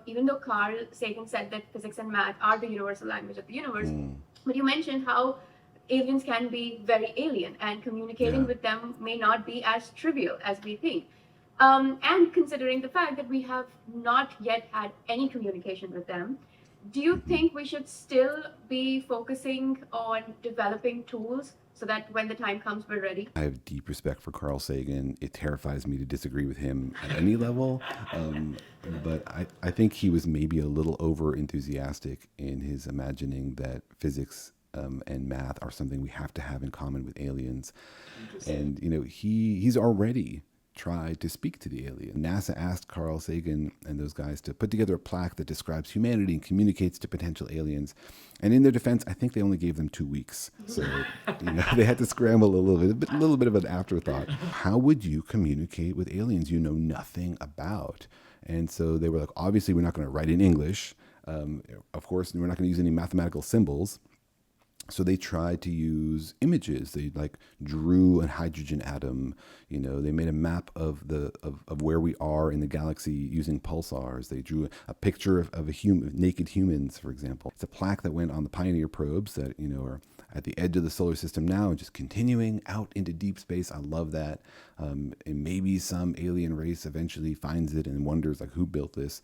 even though Carl Sagan said that physics and math are the universal language of the universe, but you mentioned how aliens can be very alien and communicating Yeah. with them may not be as trivial as we think. And considering the fact that we have not yet had any communication with them, do you Mhm. think we should still be focusing on developing tools so that when the time comes, we're ready? I have deep respect for Carl Sagan. It terrifies me to disagree with him at any level. But I think he was maybe a little over enthusiastic in his imagining that physics and math are something we have to have in common with aliens. And he's already tried to speak to the alien. NASA asked Carl Sagan and those guys to put together a plaque that describes humanity and communicates to potential aliens. And in their defense, I think they only gave them 2 weeks. So they had to scramble a little bit of an afterthought. How would you communicate with aliens you know nothing about? And so they were like, obviously, we're not going to write in English. Of course, we're not going to use any mathematical symbols. So they tried to use images. They like drew a hydrogen atom. They made a map of where we are in the galaxy using pulsars. They drew a picture of naked humans, for example. It's a plaque that went on the Pioneer probes that are at the edge of the solar system now, just continuing out into deep space. I love that. And maybe some alien race eventually finds it and wonders like who built this.